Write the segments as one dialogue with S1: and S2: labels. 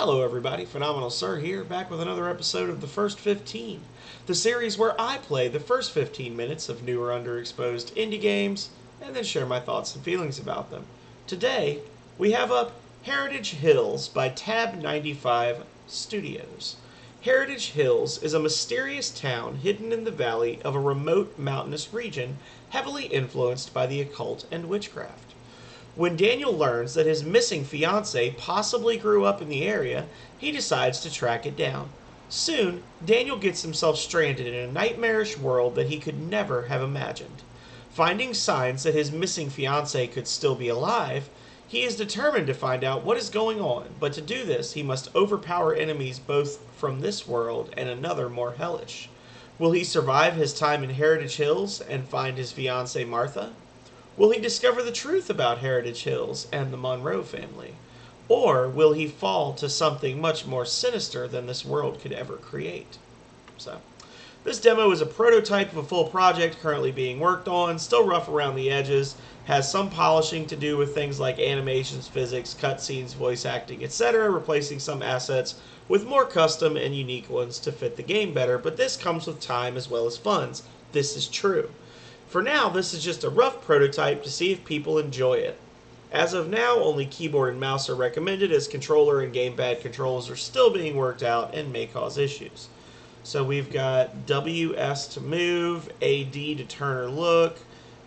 S1: Hello everybody, Phenomenal Sir here, back with another episode of The First 15, the series where I play the first 15 minutes of new or underexposed indie games, and then share my thoughts and feelings about them. Today, we have up Heritage Hills by Tab 95 Studios. Heritage Hills is a mysterious town hidden in the valley of a remote mountainous region heavily influenced by the occult and witchcraft. When Daniel learns that his missing fiancé possibly grew up in the area, he decides to track it down. Soon, Daniel gets himself stranded in a nightmarish world that he could never have imagined. Finding signs that his missing fiancé could still be alive, he is determined to find out what is going on, but to do this, he must overpower enemies both from this world and another more hellish. Will he survive his time in Heritage Hills and find his fiancée Martha? Will he discover the truth about Heritage Hills and the Monroe family? Or will he fall to something much more sinister than this world could ever create? So, this demo is a prototype of a full project currently being worked on, still rough around the edges, has some polishing to do with things like animations, physics, cutscenes, voice acting, etc., replacing some assets with more custom and unique ones to fit the game better, but this comes with time as well as funds. This is true. For now, this is just a rough prototype to see if people enjoy it. As of now, only keyboard and mouse are recommended, as controller and gamepad controls are still being worked out and may cause issues. So we've got WS to move, AD to turn or look,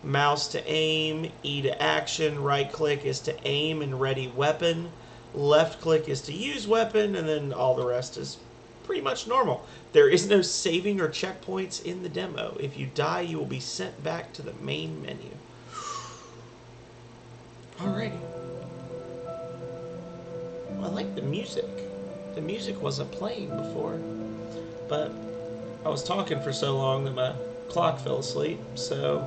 S1: mouse to aim, E to action, right click is to aim and ready weapon, left click is to use weapon, and then all the rest is pretty much normal. There is no saving or checkpoints in the demo. If you die, you will be sent back to the main menu. Alrighty. Well, I like the music. The music wasn't playing before, but I was talking for so long that my clock fell asleep, so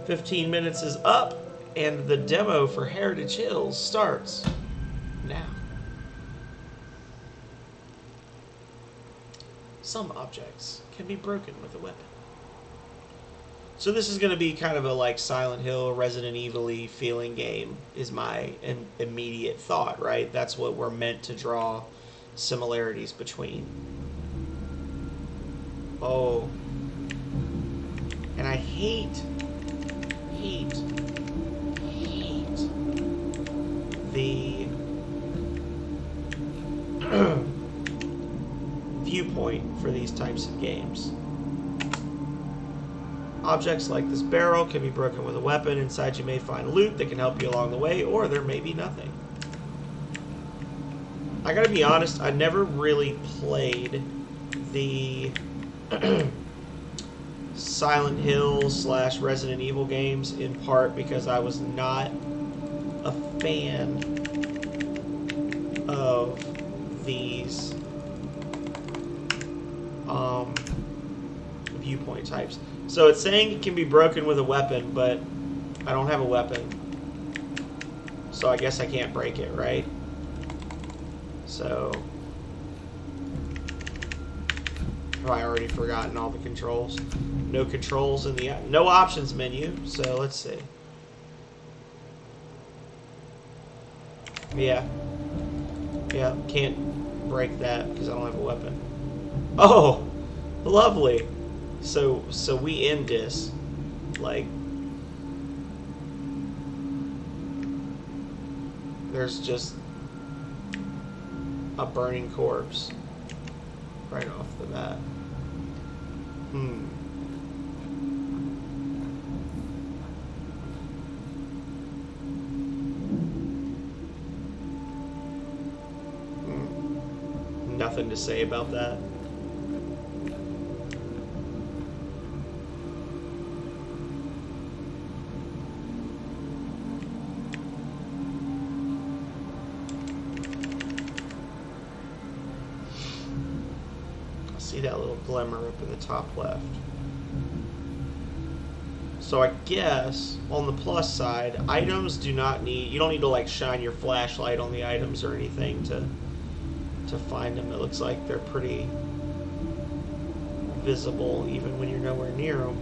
S1: 15 minutes is up, and the demo for Heritage Hills starts now. Some objects can be broken with a weapon. So this is going to be kind of a like Silent Hill, Resident Evil-y feeling game, is my immediate thought, right? That's what we're meant to draw similarities between. Oh. And I hate the viewpoint for these types of games. Objects like this barrel can be broken with a weapon. Inside you may find loot that can help you along the way, or there may be nothing. I gotta be honest, I never really played the Silent Hill / Resident Evil games, in part because I was not a fan of these viewpoint types. So it's saying it can be broken with a weapon, but I don't have a weapon, so I guess I can't break it, right? So have I already forgotten all the controls? No controls in the no options menu. So let's see. Yeah, can't break that because I don't have a weapon. Oh, lovely. So we end this, like, there's just a burning corpse right off the bat. Nothing to say about that. See that little glimmer up in the top left. So I guess on the plus side, items do not need, you don't need to like shine your flashlight on the items or anything to find them. It looks like they're pretty visible even when you're nowhere near them.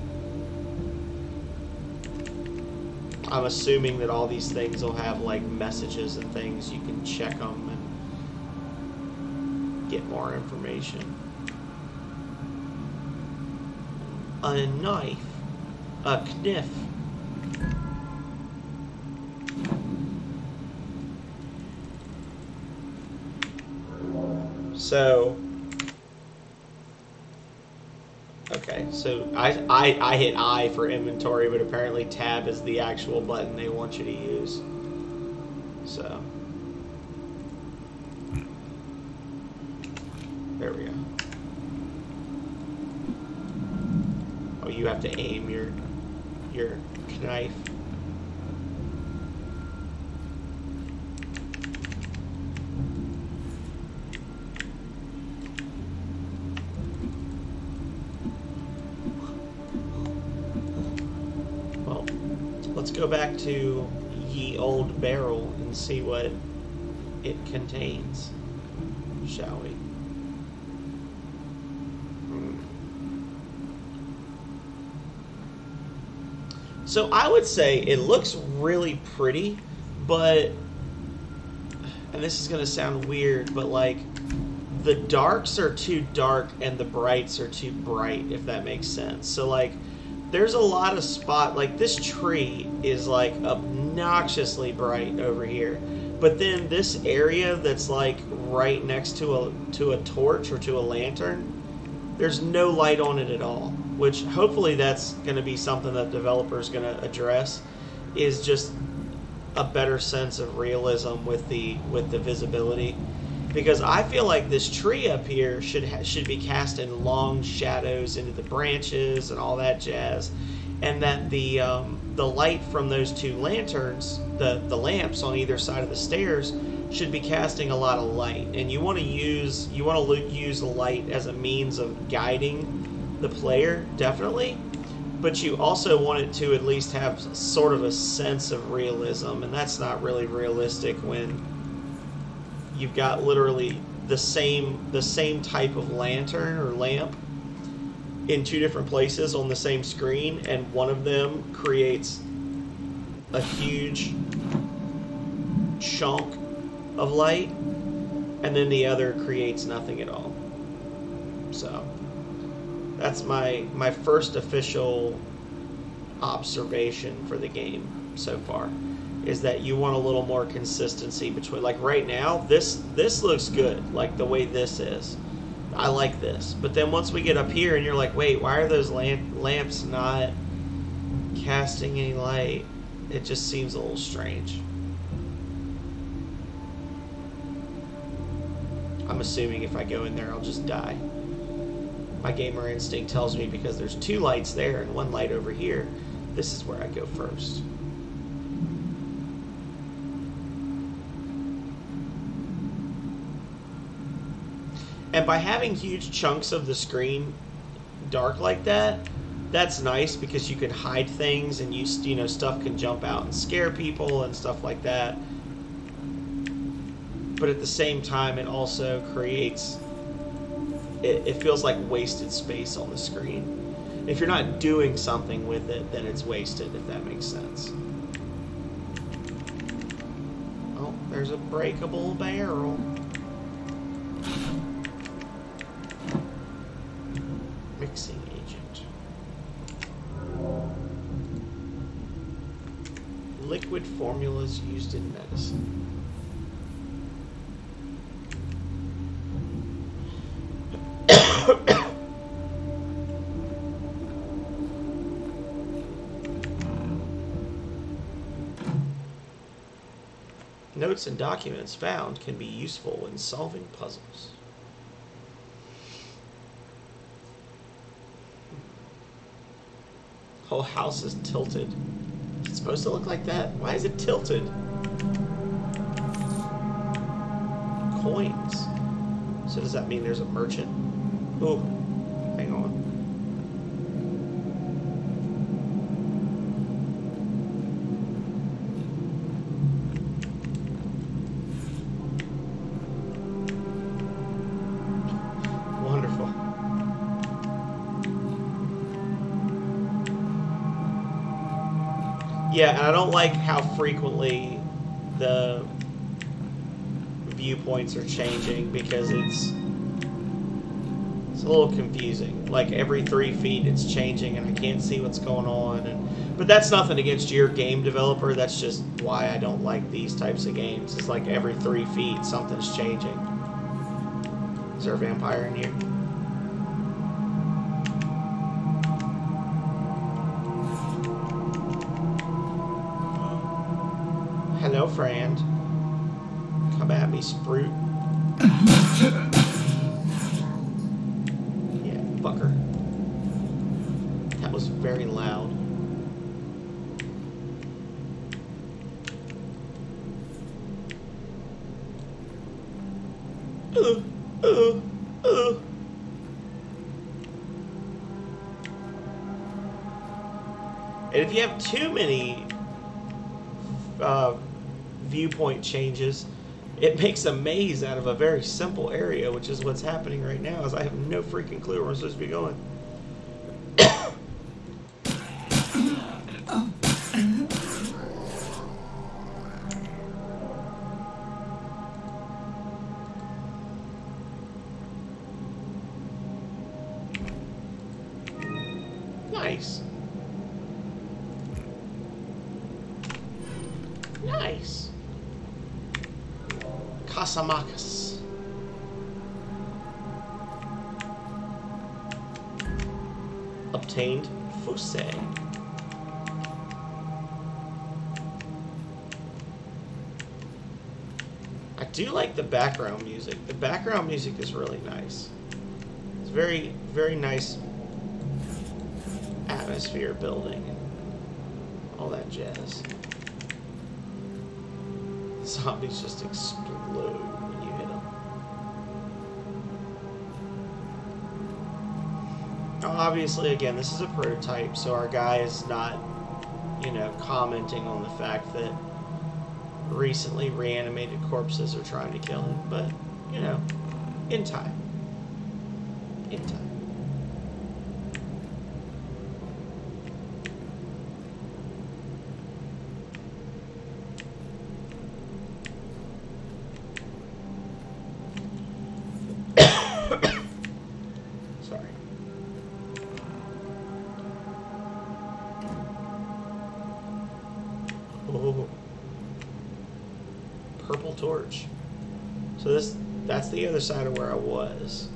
S1: I'm assuming that all these things will have like messages and things, you can check them get more information. A knife. A kniff. So, okay, so I hit I for inventory, but apparently tab is the actual button they want you to use. So, there we go. Oh, you have to aim your knife. Well, let's go back to ye old barrel and see what it contains, shall we? So I would say it looks really pretty, but, and this is going to sound weird, but like the darks are too dark and the brights are too bright, if that makes sense. So like there's a lot of spot, like this tree is like obnoxiously bright over here. But then this area that's like right next to a torch or to a lantern, there's no light on it at all, which hopefully that's going to be something that developers going to address, is just a better sense of realism with the visibility, because I feel like this tree up here should be casting long shadows into the branches and all that jazz, and that the light from those two lanterns, the lamps on either side of the stairs, should be casting a lot of light, and you want to use the light as a means of guiding the player, definitely, but you also want it to at least have sort of a sense of realism, and that's not really realistic when you've got literally the same type of lantern or lamp in two different places on the same screen, and one of them creates a huge chunk of light, and then the other creates nothing at all. So that's my first official observation for the game so far, is that you want a little more consistency between, like right now this looks good, like the way this is, I like this, but then once we get up here and you're like, wait, why are those lamps not casting any light? It just seems a little strange. I'm assuming if I go in there, I'll just die. My gamer instinct tells me, because there's two lights there and one light over here, this is where I go first. And by having huge chunks of the screen dark like that, that's nice, because you can hide things, and you know, stuff can jump out and scare people and stuff like that. But at the same time, it also creates, it feels like wasted space on the screen. If you're not doing something with it, then it's wasted, if that makes sense. Oh, there's a breakable barrel. Mixing agent. Liquid formulas used in medicine. Notes and documents found can be useful in solving puzzles. Whole house is tilted. Is it supposed to look like that? Why is it tilted? Coins. So does that mean there's a merchant? Oh, hang on. Wonderful. Yeah, and I don't like how frequently the viewpoints are changing, because It's a little confusing. Like every 3 feet it's changing and I can't see what's going on. But that's nothing against your game developer. That's just why I don't like these types of games. It's like every 3 feet something's changing. Is there a vampire in here? Hello, friend. Come at me, Sprout. Yeah, fucker. That was very loud. And if you have too many viewpoint changes, it makes a maze out of a very simple area, which is what's happening right now, is I have no freaking clue where I'm supposed to be going. Nice. Nice. Casamacas. Obtained Fuse. I do like the background music. The background music is really nice. It's very, very nice atmosphere building and all that jazz. Zombies just explode when you hit them. Now, obviously, again, this is a prototype, so our guy is not, you know, commenting on the fact that recently reanimated corpses are trying to kill him, but, you know, in time. In time. Oh. Purple torch. So that's the other side of where I was.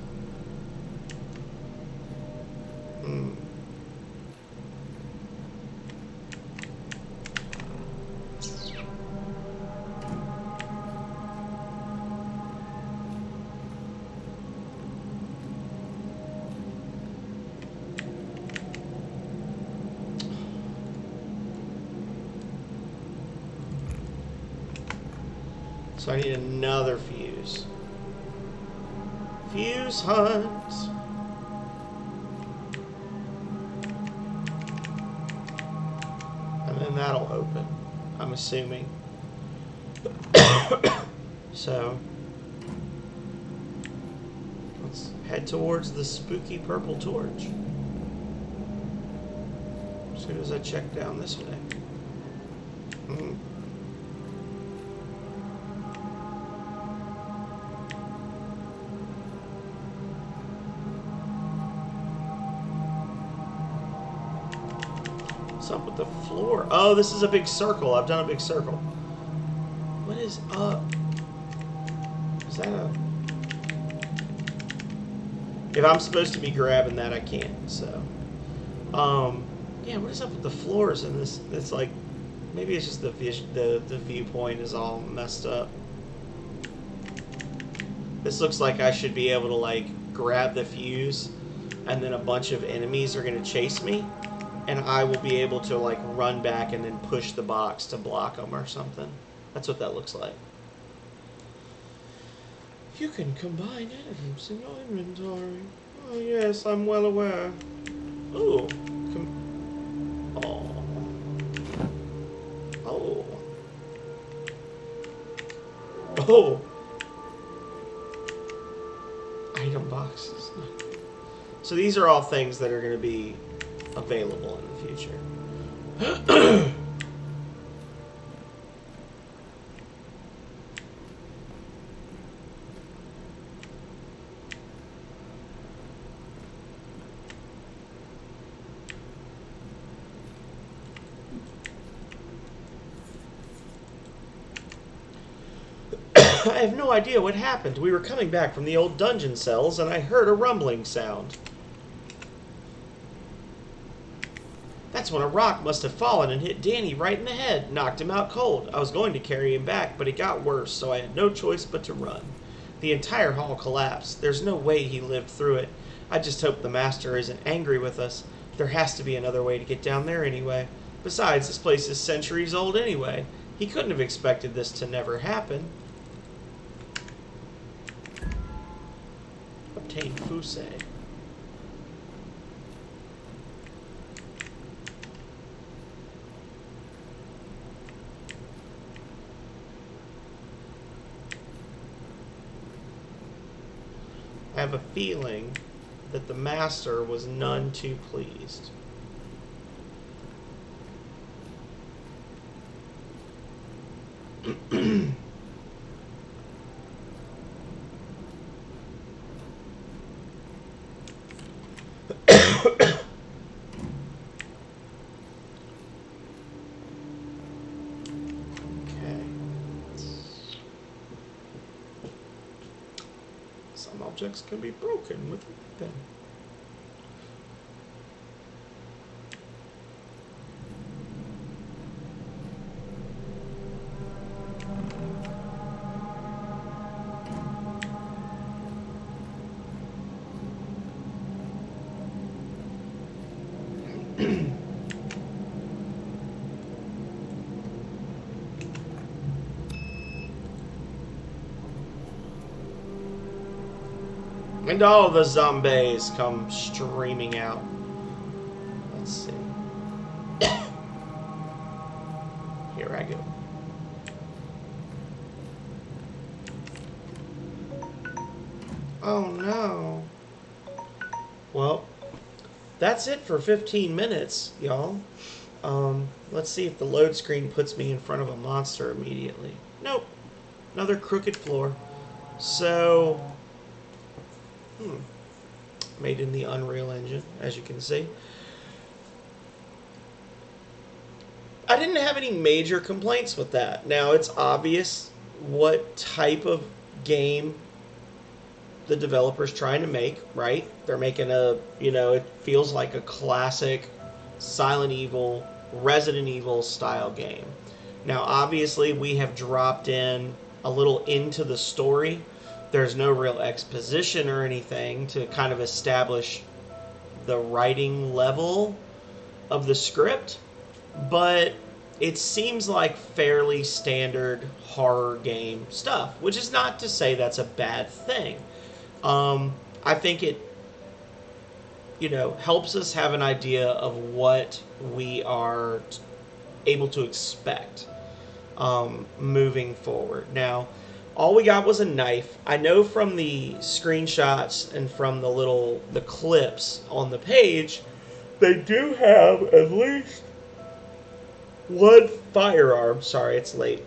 S1: So I need another fuse. Fuse hunt. And then that'll open, I'm assuming. So let's head towards the spooky purple torch. As soon as I check down this way. What's up with the floor? Oh, this is a big circle. I've done a big circle. What is up? Is that a... If I'm supposed to be grabbing that, I can't, so... yeah, what is up with the floors in this? It's like... Maybe it's just the viewpoint is all messed up. This looks like I should be able to, like, grab the fuse, and then a bunch of enemies are going to chase me. And I will be able to, like, run back and then push the box to block them or something. That's what that looks like. You can combine items in your inventory. Oh, yes, I'm well aware. Ooh. Oh. Oh. Oh. Item boxes. So these are all things that are going to be available in the future. I have no idea what happened. We were coming back from the old dungeon cells, and I heard a rumbling sound. That's when a rock must have fallen and hit Danny right in the head, knocked him out cold. I was going to carry him back, but it got worse, so I had no choice but to run. The entire hall collapsed. There's no way he lived through it. I just hope the master isn't angry with us. There has to be another way to get down there anyway. Besides, this place is centuries old anyway. He couldn't have expected this to never happen. Obtain Fusei. I have a feeling that the master was none too pleased. Objects can be broken with a weapon. And all the zombies come streaming out. Let's see. Here I go. Oh no. Well, that's it for 15 minutes, y'all. Let's see if the load screen puts me in front of a monster immediately. Nope. Another crooked floor. So... made in the Unreal Engine, as you can see. I didn't have any major complaints with that. Now, it's obvious what type of game the developer's trying to make, right? They're making a, it feels like a classic Silent Evil, Resident Evil style game. Now, obviously, we have dropped in a little into the story. There's no real exposition or anything to kind of establish the writing level of the script, but it seems like fairly standard horror game stuff, which is not to say that's a bad thing. I think it, helps us have an idea of what we are able to expect moving forward. Now, all we got was a knife. I know from the screenshots and from the clips on the page, they do have at least one firearm. Sorry, it's late.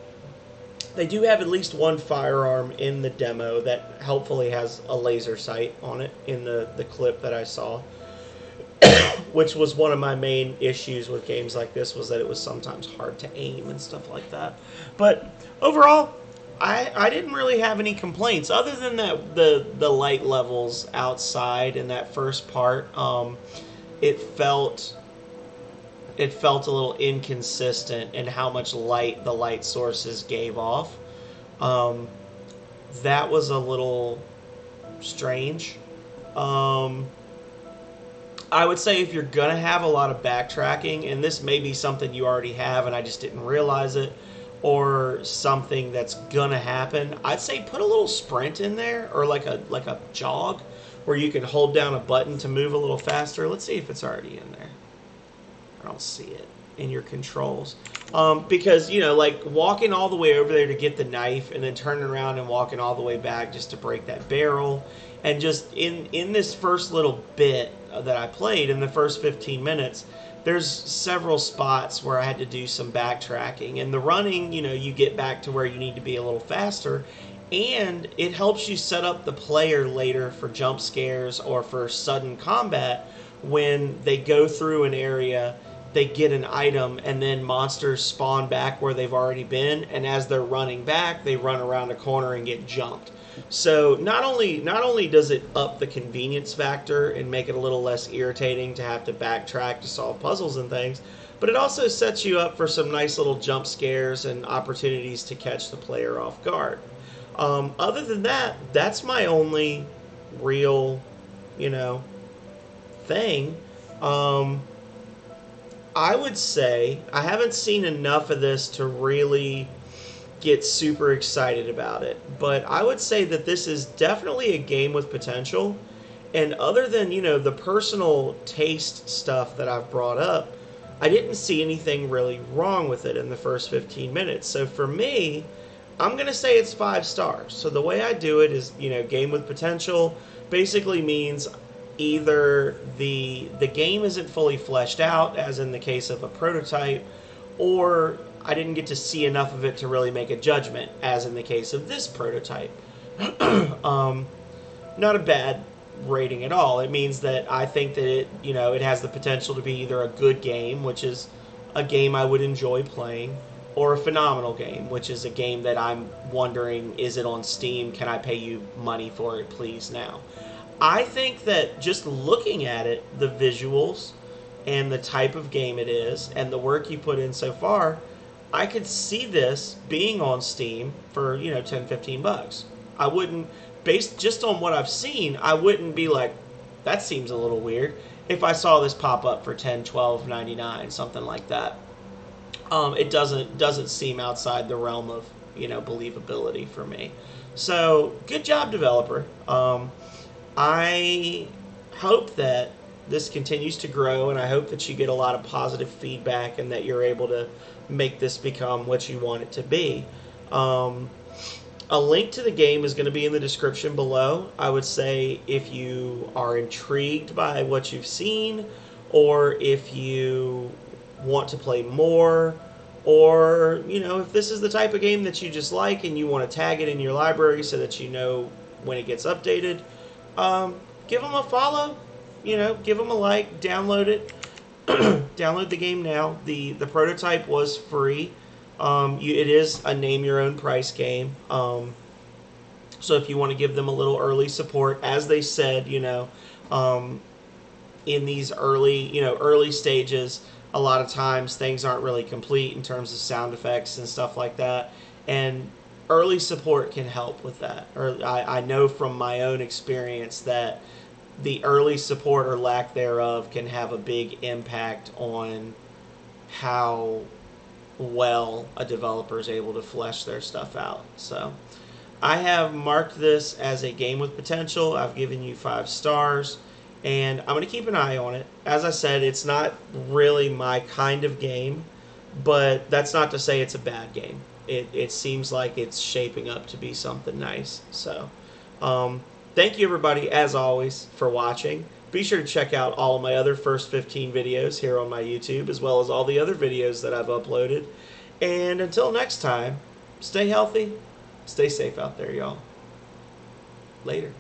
S1: They do have at least one firearm in the demo that helpfully has a laser sight on it in the clip that I saw, which was one of my main issues with games like this, was that it was sometimes hard to aim and stuff like that. But overall, I didn't really have any complaints other than that the light levels outside in that first part. It felt a little inconsistent in how much light the light sources gave off. That was a little strange. I would say if you're gonna have a lot of backtracking, and this may be something you already have and I just didn't realize it, or something that's gonna happen, I'd say put a little sprint in there, or like a jog, where you can hold down a button to move a little faster. Let's see if it's already in there. I don't see it in your controls. Because, like walking all the way over there to get the knife and then turning around and walking all the way back just to break that barrel. And just in this first little bit that I played, in the first 15 minutes, there's several spots where I had to do some backtracking. And the running, you get back to where you need to be a little faster. And it helps you set up the player later for jump scares or for sudden combat when they go through an area they get an item, and then monsters spawn back where they've already been, and as they're running back, they run around a corner and get jumped. So not only does it up the convenience factor and make it a little less irritating to have to backtrack to solve puzzles and things, but it also sets you up for some nice little jump scares and opportunities to catch the player off guard. Other than that, that's my only real, thing. I would say I haven't seen enough of this to really get super excited about it, but I would say that this is definitely a game with potential. And other than, the personal taste stuff that I've brought up, I didn't see anything really wrong with it in the first 15 minutes. So for me, I'm going to say it's 5 stars. So the way I do it is, game with potential basically means either the game isn't fully fleshed out, as in the case of a prototype, or I didn't get to see enough of it to really make a judgment, as in the case of this prototype. Not a bad rating at all. It means that I think that it has the potential to be either a good game, which is a game I would enjoy playing, or a phenomenal game, which is a game that I'm wondering, is it on Steam? Can I pay you money for it, please, now? I think that just looking at it, the visuals and the type of game it is and the work you put in so far, I could see this being on Steam for, $10-15. I wouldn't, based just on what I've seen, I wouldn't be like, that seems a little weird, if I saw this pop up for $10, $12.99, something like that. It doesn't seem outside the realm of, believability for me. So, good job, developer. I hope that this continues to grow, and I hope that you get a lot of positive feedback and that you're able to make this become what you want it to be. A link to the game is going to be in the description below. I would say if you are intrigued by what you've seen, or if you want to play more, or, if this is the type of game that you just like and you want to tag it in your library so that you know when it gets updated, give them a follow, give them a like, download it, download the game now. The prototype was free. It is a name your own price game. So if you want to give them a little early support, as they said, in these early stages, a lot of times things aren't really complete in terms of sound effects and stuff like that. And early support can help with that. Or I know from my own experience that the early support or lack thereof can have a big impact on how well a developer is able to flesh their stuff out. So I have marked this as a game with potential. I've given you 5 stars, and I'm going to keep an eye on it. As I said, it's not really my kind of game, but that's not to say it's a bad game. It seems like it's shaping up to be something nice. So, thank you everybody, as always, for watching. Be sure to check out all of my other first 15 videos here on my YouTube, as well as all the other videos that I've uploaded. And until next time, stay healthy, stay safe out there, y'all. Later.